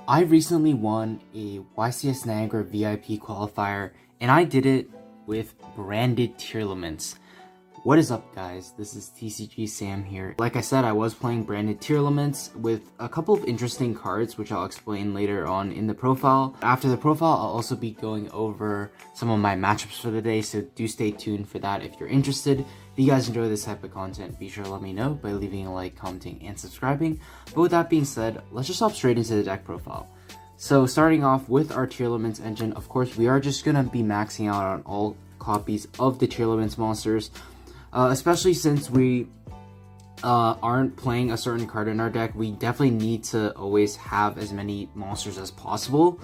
I recently won a YCS Niagara VIP qualifier, and I did it with branded tearlaments. What is up, guys? This is Tcg Sam here. Like I said, I was playing branded tearelements with a couple of interesting cards, which I'll explain later on in the profile. After the profile, I'll also be going over some of my matchups for the day, so do stay tuned for that if you're interested. If you guys enjoy this type of content, be sure to let me know by leaving a like, commenting, and subscribing. But with that being said, let's just hop straight into the deck profile. So starting off with our tearlaments engine, of course, we are just going to be maxing out on all copies of the tearlaments monsters. Especially since we aren't playing a certain card in our deck, we definitely need to always have as many monsters as possible.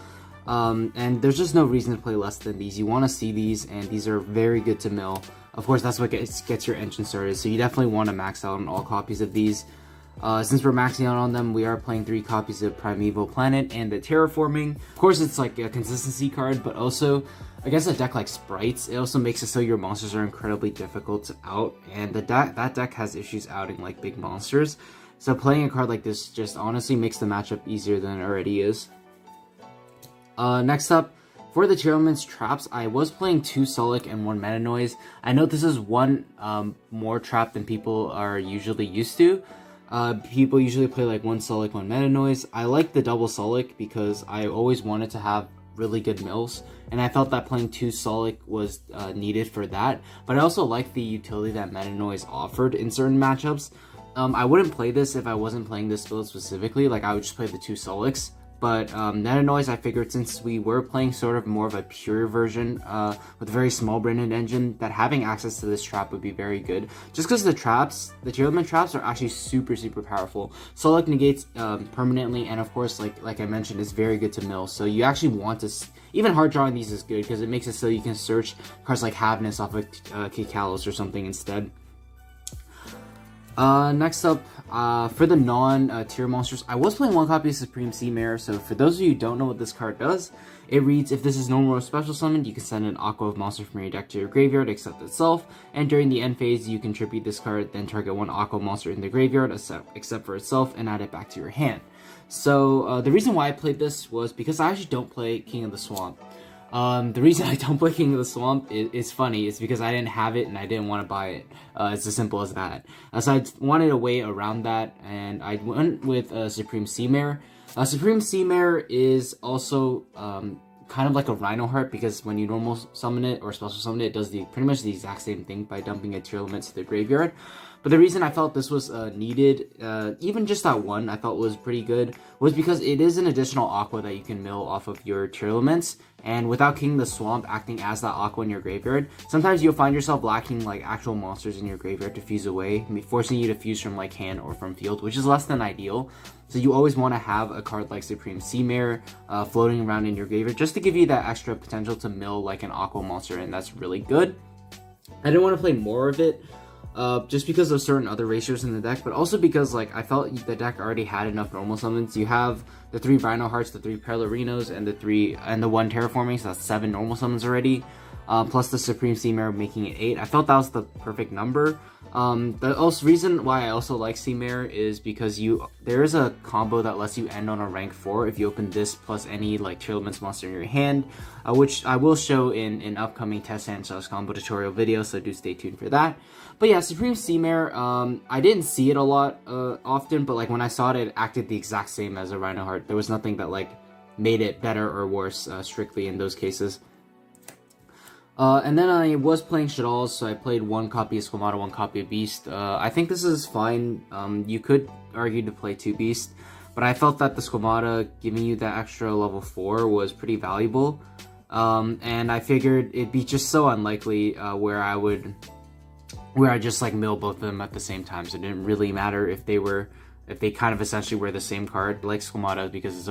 And there's just no reason to play less than these. You want to see these, and these are very good to mill. Of course, that's what gets your engine started, so you definitely want to max out on all copies of these. Since we're maxing out on them, we are playing 3 copies of Primeval Planet and the Terraforming. Of course, it's like a consistency card, but also against a deck like Sprites, it also makes it so your monsters are incredibly difficult to out, and that deck has issues outing like big monsters. So playing a card like this just honestly makes the matchup easier than it already is. Next up, for the Tearlaments traps, I was playing 2 Solic and 1 Meta Noise. I know this is one more trap than people are usually used to. People usually play like 1 Solic, 1 Meta Noise. I like the double Solic because I always wanted to have really good mills, and I felt that playing 2 Solic was needed for that. But I also like the utility that Meta Noise offered in certain matchups. I wouldn't play this if I wasn't playing this build specifically, like I would just play the 2 Solics. But Meta Noise, I figured since we were playing sort of more of a pure version with a very small branded engine, that having access to this trap would be very good. Just because the Tearlament traps are actually super powerful. Solic negates permanently, and of course, like I mentioned, it's very good to mill. So you actually want to, even hard drawing these is good because it makes it so you can search cards like Havness off of Kikalos or something instead. Next up, for the non-tier monsters, I was playing 1 copy of Supreme Sea Mare. So for those of you who don't know what this card does, it reads, if this is normal or special summoned, you can send an Aqua monster from your deck to your graveyard except itself, and during the end phase, you can tribute this card, then target 1 Aqua monster in the graveyard except for itself, and add it back to your hand. So the reason why I played this was because I actually don't play King of the Swamp. The reason I don't play King of the Swamp is funny. It's because I didn't have it and I didn't want to buy it. It's as simple as that. So I wanted a way around that, and I went with Supreme Sea Mare. Supreme Sea Mare is also kind of like a Rhino Heart, because when you normal summon it or special summon it, it does pretty much the exact same thing by dumping a Tearlaments to the graveyard. But the reason I felt this was needed, even just that one I felt was pretty good, was because it is an additional Aqua that you can mill off of your Tearlaments, and without King of the Swamp acting as that Aqua in your graveyard, sometimes you'll find yourself lacking like actual monsters in your graveyard to fuse away, forcing you to fuse from like hand or from field, which is less than ideal. So you always want to have a card like Supreme Sea Mare floating around in your graveyard just to give you that extra potential to mill like an Aqua monster, and that's really good. I didn't want to play more of it, just because of certain other ratios in the deck, but also because like I felt the deck already had enough normal summons. You have the 3 Rhino Hearts, the 3 Pelerinos, and the 1 Terraforming, so that's 7 normal summons already. Plus the Supreme Sea Mare making it 8. I felt that was the perfect number. The reason why I also like Sea Mare is because there is a combo that lets you end on a rank 4 if you open this plus any like Tearlaments monster in your hand, which I will show in an upcoming test hand combo tutorial video, so do stay tuned for that. But yeah, Supreme Sea Mare, I didn't see it a lot often, but like when I saw it, it acted the exact same as a Rhino Heart. There was nothing that like made it better or worse strictly in those cases. And then I was playing Shaddolls, so I played 1 copy of Squamata, 1 copy of Beast. I think this is fine. You could argue to play 2 Beast, but I felt that the Squamata giving you that extra level 4 was pretty valuable. And I figured it'd be just so unlikely where I just like mill both of them at the same time, so it didn't really matter if they kind of essentially were the same card, like Squamata, because it's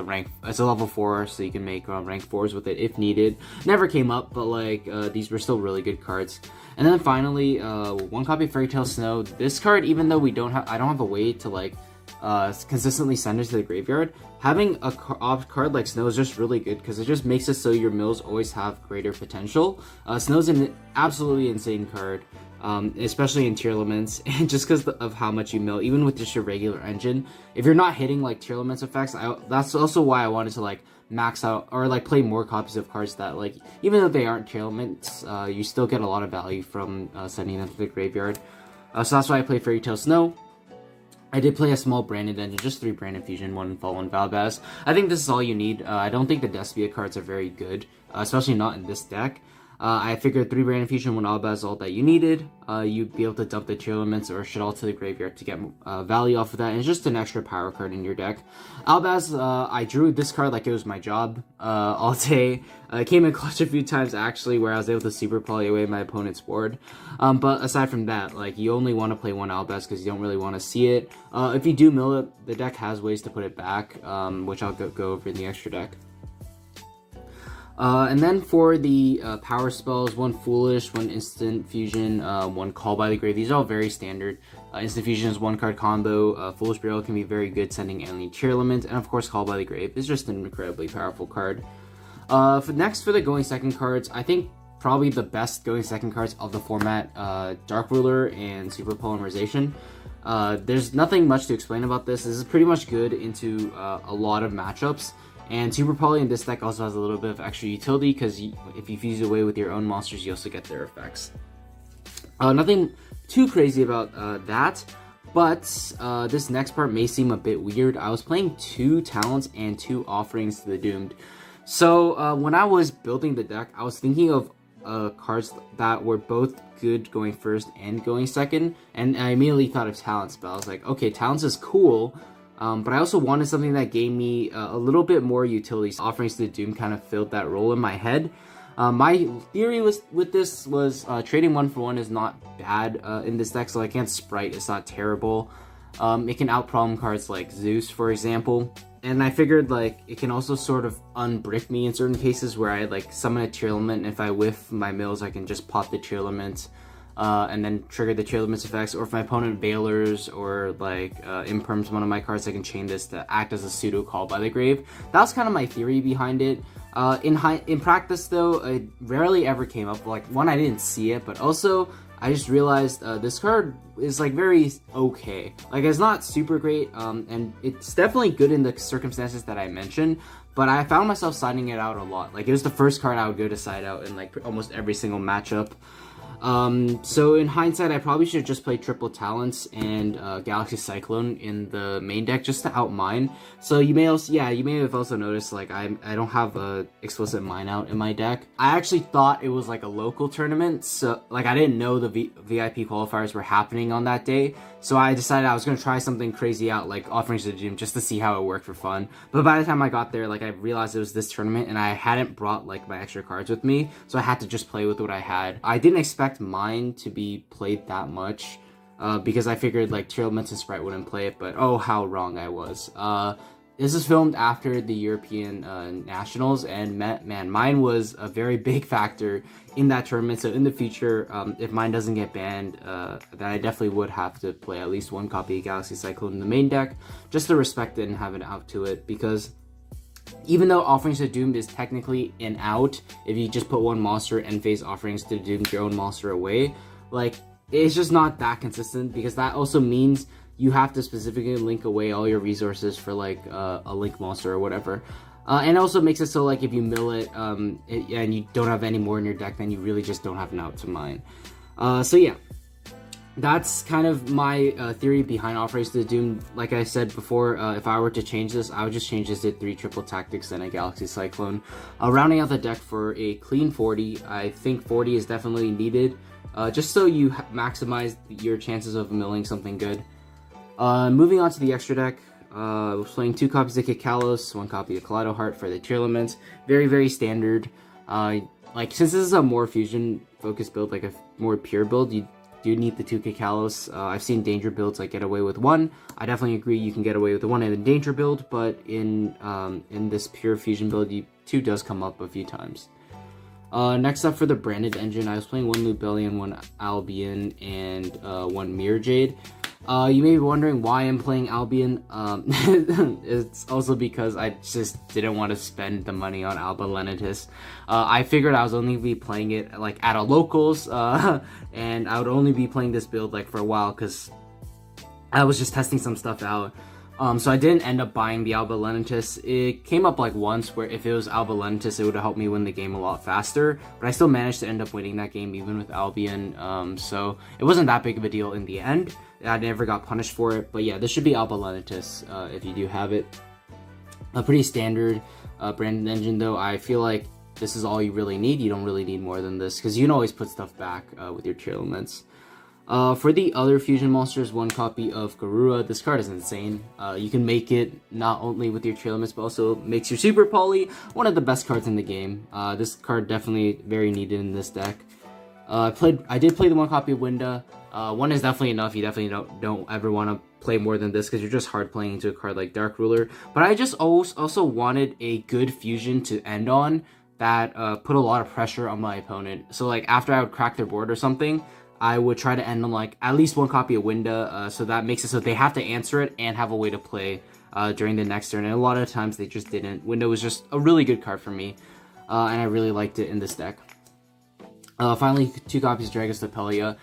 a level 4, so you can make rank 4s with it if needed. Never came up, but like these were still really good cards. And then finally, 1 copy of Fairy Tale Snow. This card, even though I don't have a way to like consistently send it to the graveyard, having a card like Snow is just really good because it just makes it so your mills always have greater potential. Snow's an absolutely insane card, especially in Tearlaments, and just because of how much you mill, even with just your regular engine. If you're not hitting like Tearlaments effects, that's also why I wanted to like max out or like play more copies of cards that, like, even though they aren't Tearlaments, you still get a lot of value from sending them to the graveyard. So that's why I play Fairy Tale Snow. I did play a small branded engine, just 3 branded fusion, 1 fall, 1 Valbaz. I think this is all you need. I don't think the Despia cards are very good, especially not in this deck. I figured 3 branded fusion, 1 Albaz is all that you needed. You'd be able to dump the tearelements or shit all to the graveyard to get value off of that, and it's just an extra power card in your deck. Albaz, I drew this card like it was my job all day. It came in clutch a few times actually, where I was able to super poly away my opponent's board. But aside from that, like, you only want to play 1 Albaz because you don't really want to see it. If you do mill it, the deck has ways to put it back, which I'll go over in the extra deck. And then for the power spells, 1 Foolish, 1 Instant Fusion, 1 Call by the Grave. These are all very standard. Instant Fusion is 1 card combo. Foolish Burial can be very good sending any tearelement, and of course Call by the Grave is just an incredibly powerful card. Next for the going second cards, I think probably the best going second cards of the format, Dark Ruler and Super Polymerization. There's nothing much to explain about this. This is pretty much good into a lot of matchups. And Super Poly in this deck also has a little bit of extra utility because if you fuse away with your own monsters, you also get their effects. Nothing too crazy about that, but this next part may seem a bit weird. I was playing 2 Talents and 2 Offerings to the Doomed. So when I was building the deck, I was thinking of cards that were both good going first and going second, and I immediately thought of Talents, but I was like, okay, Talents is cool, but I also wanted something that gave me a little bit more utility. Offerings to the Doom kind of filled that role in my head. My theory with this was trading 1 for 1 is not bad in this deck, so like against Sprite, it's not terrible. It can out-problem cards like Zeus, for example. And I figured like it can also sort of unbrick me in certain cases where I like summon a tearelement, and if I whiff my mills, I can just pop the tearelement. And then trigger the tearlements effects, or if my opponent Bailers or like imperms one of my cards, I can chain this to act as a pseudo Call by the Grave. That was kind of my theory behind it. In practice though, it rarely ever came up. Like, one, I didn't see it, but also I just realized this card is like very okay. Like, it's not super great, and it's definitely good in the circumstances that I mentioned, but I found myself siding it out a lot. Like, it was the first card I would go to side out in like almost every single matchup. So in hindsight, I probably should just play triple Talents and Galaxy Cyclone in the main deck just to out mine. So you may also, you may have also noticed like I don't have a explicit mine out in my deck. I actually thought it was like a local tournament, so like I didn't know the VIP qualifiers were happening on that day. So I decided I was gonna try something crazy out like Offerings to the Doom just to see how it worked for fun. But by the time I got there, like, I realized it was this tournament and I hadn't brought like my extra cards with me, so I had to just play with what I had. I didn't expect mine to be played that much because I figured like Tearlaments and Sprite wouldn't play it, but oh, how wrong I was. This is filmed after the European Nationals, and man, mine was a very big factor in that tournament. So in the future, if mine doesn't get banned, then I definitely would have to play at least 1 copy of Galaxy Cyclone in the main deck, just to respect it and have an out to it, because even though Offerings to Doomed is technically an out, if you just put 1 monster and face Offerings to Doomed your own monster away, like, it's just not that consistent, because that also means you have to specifically link away all your resources for like a link monster or whatever. And it also makes it so like if you mill it, and you don't have any more in your deck, then you really just don't have an out to mine. So yeah, that's kind of my theory behind Offerings to the Doom. Like I said before, if I were to change this, I would just change this to 3 triple tactics and a Galaxy Cyclone. Rounding out the deck for a clean 40, I think 40 is definitely needed, just so you maximize your chances of milling something good. Moving on to the extra deck, I was playing 2 copies of Kikalos, 1 copy of Kaleido Heart for the Tearlaments. Very, very standard. Like, since this is a more fusion focused build, like a more pure build, you do need the 2 Kikalos. I've seen danger builds like get away with 1. I definitely agree you can get away with the 1 in the danger build, but in this pure fusion build, 2 does come up a few times. Next up for the branded engine, I was playing 1 Lubellion, 1 Albion, and 1 Mirror Jade. You may be wondering why I'm playing Albion. It's also because I just didn't want to spend the money on Alba Lenitis. I figured I was only be playing it like at a locals, and I would only be playing this build like for a while because I was just testing some stuff out. So I didn't end up buying the Alba Lenitis. It came up like once where if it was Alba Lenitis, it would have helped me win the game a lot faster. But I still managed to end up winning that game even with Albion. So it wasn't that big of a deal in the end. I never got punished for it. But yeah, this should be Alba Lenitis if you do have it. A pretty standard branded engine though. I feel like this is all you really need. You don't really need more than this because you can always put stuff back with your tearlaments. For the other fusion monsters, one copy of Garura. This card is insane. You can make it not only with your tearlaments, but also makes your Super Poly one of the best cards in the game. This card definitely very needed in this deck. I did play the one copy of Winda. One is definitely enough. You definitely don't ever want to play more than this because you're just hard playing into a card like Dark Ruler. But I just also wanted a good fusion to end on that put a lot of pressure on my opponent. So like after I would crack their board or something, I would try to end on like at least one copy of Winda, so that makes it so they have to answer it and have a way to play during the next turn. And a lot of times they just didn't. Winda was just a really good card for me, and I really liked it in this deck. Finally, 2 copies of Dragon's Stapelia.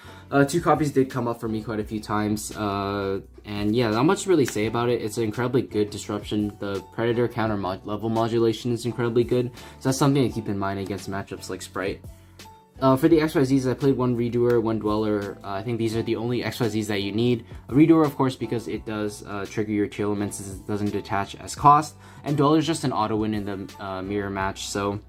2 copies did come up for me quite a few times, and yeah, not much to really say about it. It's an incredibly good disruption. The Predator counter level modulation is incredibly good, so that's something to keep in mind against matchups like Sprite. For the XYZs, I played 1 Redoer, 1 Dweller. I think these are the only XYZs that you need. A Redoer, of course, because it does trigger your Tearlaments, it doesn't detach as cost. And Dweller is just an auto win in the mirror match, so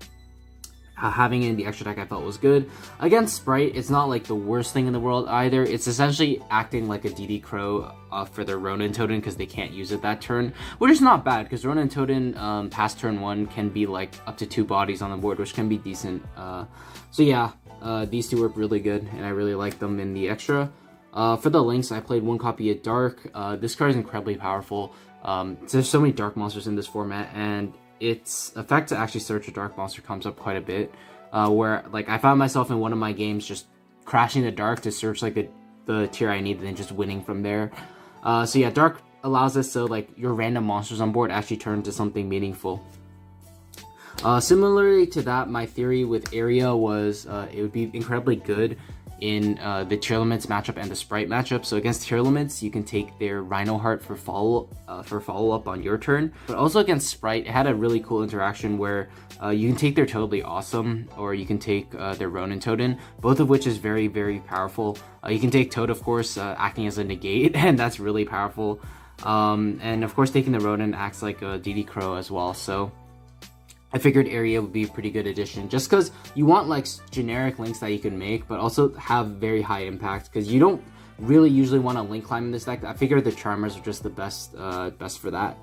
having it in the extra deck I felt was good. Against Sprite, it's not like the worst thing in the world either. It's essentially acting like a DD Crow for their Ronin Totem because they can't use it that turn, which is not bad because Ronin Totem past turn 1 can be like up to 2 bodies on the board, which can be decent. So yeah, these 2 work really good, and I really like them in the extra. For the links, I played 1 copy of Dark. This card is incredibly powerful. There's so many Dark monsters in this format, and its effect to actually search a Dark monster comes up quite a bit. Where like I found myself in one of my games just crashing the Dark to search like the tier I needed and just winning from there. So yeah, Dark allows us so like your random monsters on board actually turn into something meaningful. Similarly to that, my theory with Area was it would be incredibly good in the Tearlaments matchup and the Sprite matchup. So against Tearlaments, you can take their Rhino Heart for follow-up on your turn. But also against Sprite, it had a really cool interaction where you can take their Totally Awesome, or you can take their Ronin Totem, both of which is very, very powerful. You can take Toad, of course, acting as a negate, and that's really powerful. And of course, taking the Ronin acts like a DD Crow as well. So I figured Area would be a pretty good addition, just because you want like generic links that you can make, but also have very high impact, because you don't really usually want to link climb in this deck. I figured the Charmers are just the best for that.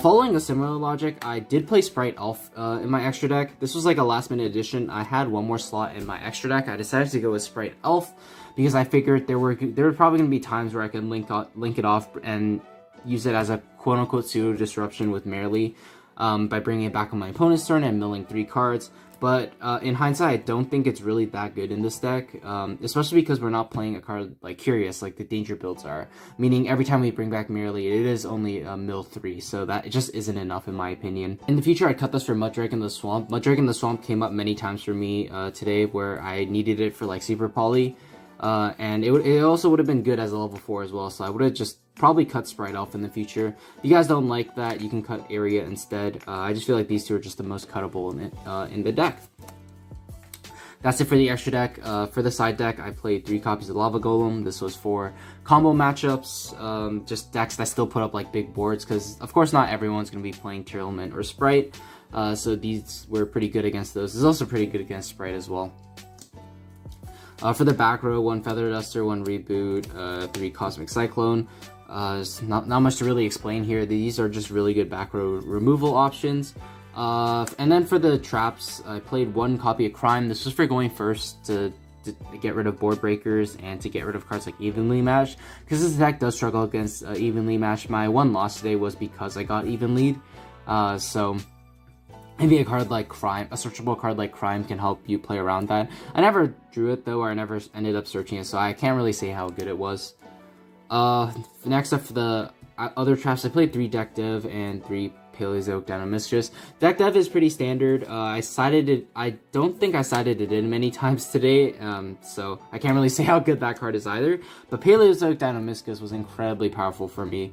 Following a similar logic, I did play Sprite Elf in my extra deck. This was like a last minute addition. I had one more slot in my extra deck. I decided to go with Sprite Elf because I figured there were probably going to be times where I could link it off and use it as a quote-unquote pseudo disruption with Merely. By bringing it back on my opponent's turn and milling 3 cards. But in hindsight, I don't think it's really that good in this deck, especially because we're not playing a card like Curious, like the Danger builds are. Meaning every time we bring back Merely, it is only mill 3, so that it just isn't enough in my opinion. In the future, I'd cut this for Mudrake in the Swamp. Mudrake in the Swamp came up many times for me today where I needed it for like Super Poly. And it also would have been good as a level 4 as well, so I would have just probably cut Sprite Elf in the future. If you guys don't like that, you can cut Area instead. I just feel like these 2 are just the most cuttable in the deck. That's it for the extra deck. For the side deck, I played 3 copies of Lava Golem. This was for combo matchups, just decks that still put up like big boards, because of course not everyone's going to be playing Tearlament or Sprite, so these were pretty good against those. This is also pretty good against Sprite as well. For the back row, 1 Feather Duster, 1 Reboot, 3 Cosmic Cyclone. Not much to really explain here. These are just really good back row removal options. And then for the traps, I played 1 copy of Crime. This was for going first to get rid of board breakers and to get rid of cards like Evenly Matched, because this deck does struggle against Evenly Matched. My one loss today was because I got Even Lead. So maybe a card like Crime, a searchable card like Crime, can help you play around that. I never drew it though, or I never ended up searching it, so I can't really say how good it was. Next up for the other traps, I played 3 Deck Dev and 3 Paleozoic Dinomistrus. Deck Dev is pretty standard. I don't think I sided it in many times today, so I can't really say how good that card is either. But Paleozoic Dinomistrus was incredibly powerful for me.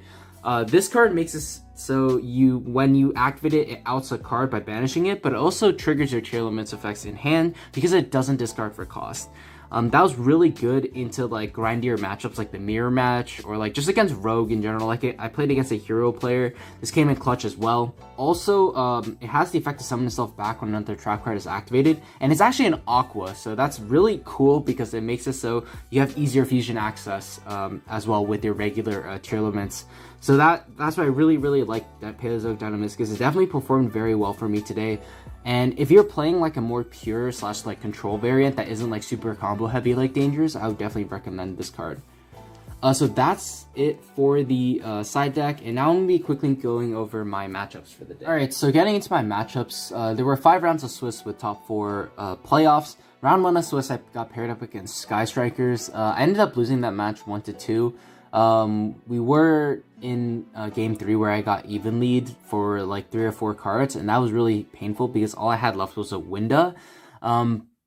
This card makes it so when you activate it, it outs a card by banishing it, but it also triggers your Tearlaments effects in hand because it doesn't discard for cost. That was really good into like grindier matchups like the mirror match or like just against rogue in general. Like I played against a hero player. This came in clutch as well. Also, it has the effect to summon itself back when another trap card is activated, and it's actually an aqua, so that's really cool because it makes it so you have easier fusion access as well with your regular Tearlaments. So that's why I really like that Paleozoic Dinomistrus, because it definitely performed very well for me today. And if you're playing like a more pure / like control variant that isn't like super combo heavy like Dangerous, I would definitely recommend this card. So that's it for the side deck, and now I'm going to be quickly going over my matchups for the day. Alright, so getting into my matchups, there were 5 rounds of Swiss with top 4 playoffs. Round 1 of Swiss, I got paired up against Sky Strikers. I ended up losing that match 1-2. We were in game 3 where I got even lead for like 3 or 4 cards, and that was really painful because all I had left was a Winda.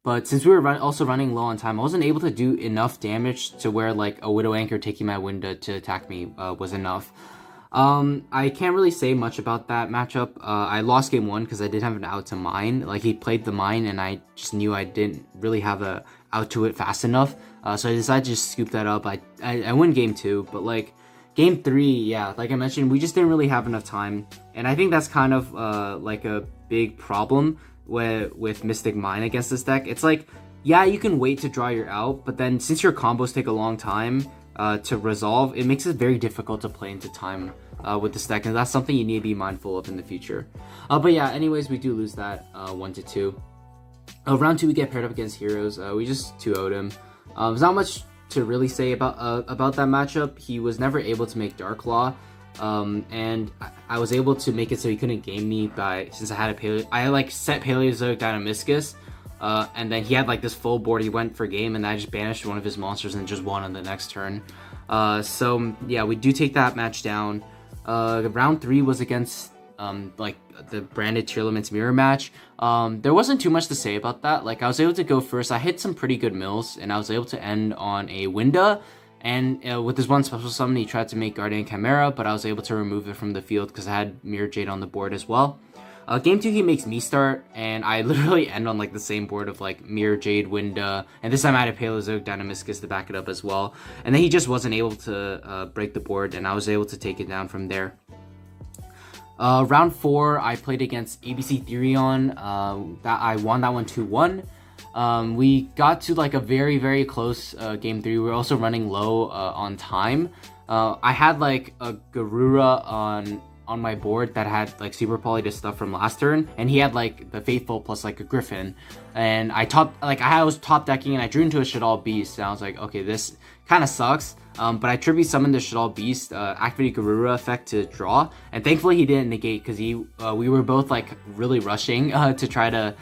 But since we were also running low on time, I wasn't able to do enough damage to where like a Widow Anchor taking my Winda to attack me was enough. I can't really say much about that matchup. I lost game 1 because I didn't have an out to mine. Like he played the mine and I just knew I didn't really have a out to it fast enough. So I decided to just scoop that up. I win game 2, but like game 3, yeah, like I mentioned, we just didn't really have enough time. And I think that's kind of like a big problem with Mystic Mine against this deck. It's like, yeah, you can wait to draw your out, but then since your combos take a long time to resolve, it makes it very difficult to play into time with this deck, and that's something you need to be mindful of in the future. But yeah, anyways, we do lose that 1-2. Round 2, we get paired up against Heroes. We just 2-0'd him. There's not much to really say about that matchup. He was never able to make Dark Claw, and I was able to make it so he couldn't game me since I had I like set Paleozoic Dinomistrus, and then he had like this full board. He went for game, and I just banished one of his monsters and just won on the next turn. So yeah, we do take that match down. Round 3 was against like the branded Tearlaments mirror match. There wasn't too much to say about that. Like I was able to go first. I hit some pretty good mills, and I was able to end on a Winda. And with this one special summon, he tried to make Guardian Chimera, but I was able to remove it from the field because I had Mirror Jade on the board as well. Game 2, he makes me start, and I literally end on like the same board of like Mirror Jade, Winda, and this time I had a Paleozoic Dinomistrus to back it up as well. And then he just wasn't able to break the board, and I was able to take it down from there. Round 4, I played against ABC Therion. I won that one 2-1. We got to like a very close game 3. We were also running low on time. I had like a Garura on my board that had like super poly stuff from last turn, and he had like the Faithful plus like a Griffin, and I was top decking, and I drew into a Shaddoll Beast, and I was like, okay, this kind of sucks. But I tribute summoned the Shaddoll Beast, activated Garura effect to draw, and thankfully he didn't negate because we were both like really rushing to try to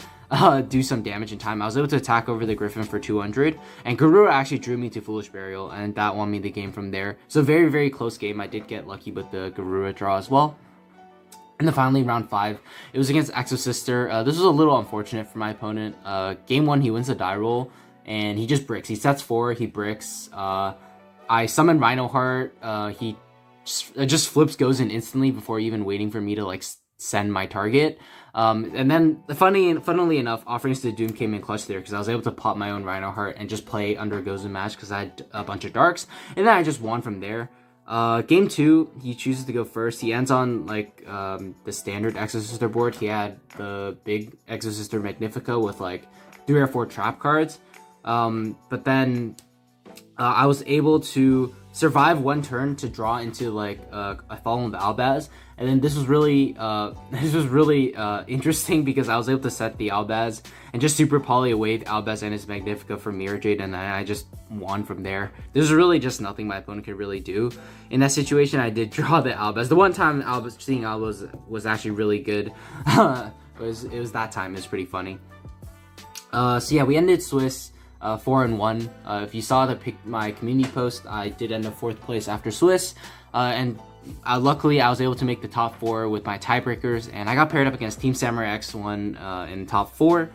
do some damage in time. I was able to attack over the Griffin for 200, and Garura actually drew me to Foolish Burial, and that won me the game from there. So very close game. I did get lucky with the Garura draw as well. And then finally, round 5, it was against Exosister. This was a little unfortunate for my opponent. Game 1, he wins a die roll, and he just bricks. He sets 4, he bricks. I summon Rhino Heart. He just flips goes in instantly before even waiting for me to like send my target. And then funnily enough, Offerings to Doom came in clutch there because I was able to pop my own Rhino Heart and just play under Gozu match because I had a bunch of darks, and then I just won from there. Game 2, he chooses to go first. He ends on like the standard Exosister board. He had the big Exosister Magnifica with like 3 or 4 trap cards. But then I was able to survive one turn to draw into like a Fallen Albaz, and then this was really interesting because I was able to set the Albaz and just super poly away the Albaz and his Magnifica from Mirror Jade, and then I just won from there. There's really just nothing my opponent could really do in that situation. I did draw the Albaz. The one time seeing Albaz was actually really good. it was that time. It was pretty funny. So yeah, we ended Swiss. 4-1. If you saw my community post, I did end up 4th place after Swiss, and luckily I was able to make the top 4 with my tiebreakers, and I got paired up against Team Samurai X1 in top 4.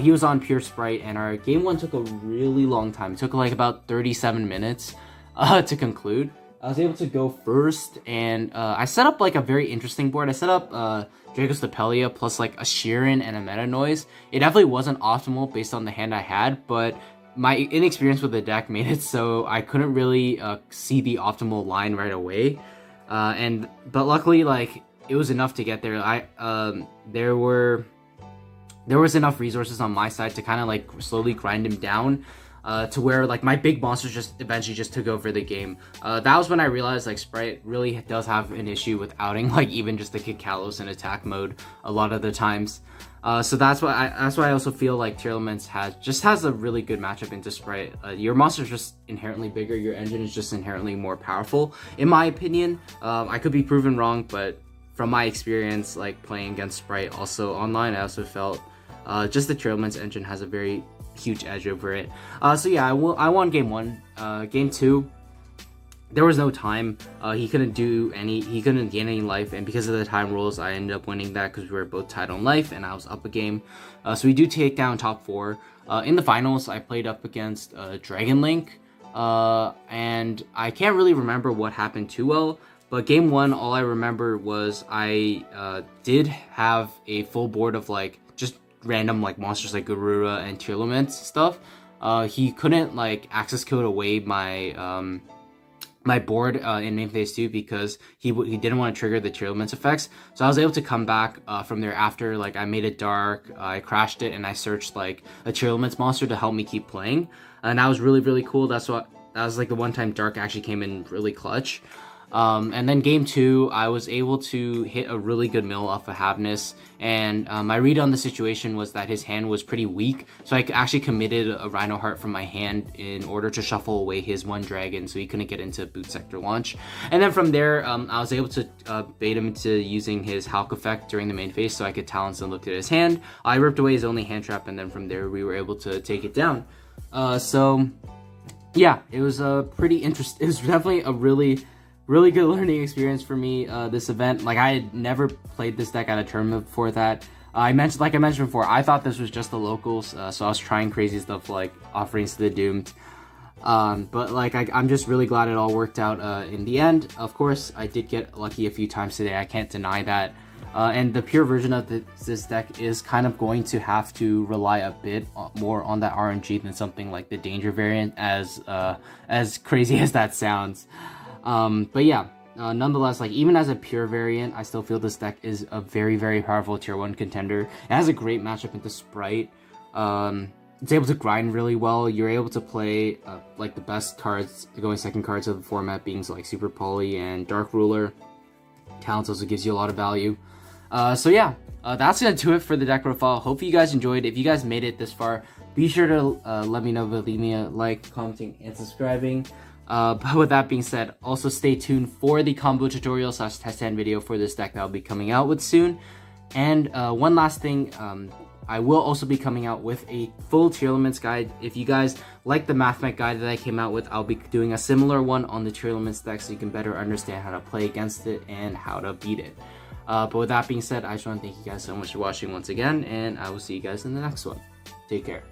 He was on pure Sprite, and our game 1 took a really long time. It took like about 37 minutes to conclude. I was able to go first, and I set up like a very interesting board. I set up Draco Stapelia plus like a Sheeran and a Meta Noise. It definitely wasn't optimal based on the hand I had, but my inexperience with the deck made it so I couldn't really see the optimal line right away. But luckily, like, it was enough to get there. There was enough resources on my side to kind of like slowly grind him down. To where like my big monsters just eventually just took over the game. That was when I realized like Sprite really does have an issue with outing like even just the Kid Kalos in attack mode a lot of the times. So that's why I also feel like Tearlaments has a really good matchup into Sprite. Your monster's just inherently bigger, your engine is just inherently more powerful, in my opinion. I could be proven wrong, but from my experience like playing against Sprite also online, I also felt just the Tearlaments engine has a very huge edge over it. So yeah, I won game 1. Game 2, there was no time. He couldn't gain any life, and because of the time rules, I ended up winning that because we were both tied on life and I was up a game. So we do take down top 4. In the finals, I played up against Dragon Link, and I can't really remember what happened too well. But game 1, all I remember was I did have a full board of like just random like monsters like Garura and Tearlaments stuff. He couldn't like access code away my my board in main phase 2 because he didn't want to trigger the Tearlaments effects. So I was able to come back from there after like I made it dark, I crashed it, and I searched like a Tearlaments monster to help me keep playing, and that was really cool. That was like the one time dark actually came in really clutch. And then game 2, I was able to hit a really good mill off of Havness, and my read on the situation was that his hand was pretty weak, so I actually committed a Rhino Heart from my hand in order to shuffle away his 1 dragon so he couldn't get into boot sector launch. And then from there, I was able to bait him into using his Hulk effect during the main phase so I could Talents and looked at his hand. I ripped away his only hand trap, and then from there we were able to take it down. So yeah, it was pretty interesting. It was definitely a really good learning experience for me, this event. Like, I had never played this deck at a tournament before that. Like I mentioned before, I thought this was just the locals, so I was trying crazy stuff like offerings to the doomed. But like, I'm just really glad it all worked out in the end. Of course, I did get lucky a few times today, I can't deny that. And the pure version of this deck is kind of going to have to rely a bit more on that RNG than something like the Danger variant, as crazy as that sounds. But yeah, nonetheless, like, even as a pure variant, I still feel this deck is a very powerful tier 1 contender. It has a great matchup into Sprite. It's able to grind really well. You're able to play like the best cards, going second cards of the format, being like Super Poly and Dark Ruler. Talents also gives you a lot of value. So yeah, that's gonna do it for the deck profile. Hope you guys enjoyed. If you guys made it this far, be sure to let me know by leaving me a like, commenting, and subscribing. But with that being said, also stay tuned for the combo tutorial / test hand video for this deck that I'll be coming out with soon. And one last thing, I will also be coming out with a full Tearlaments guide. If you guys like the Mathmech guide that I came out with, I'll be doing a similar one on the Tearlaments deck so you can better understand how to play against it and how to beat it. But with that being said, I just want to thank you guys so much for watching once again, and I will see you guys in the next one. Take care.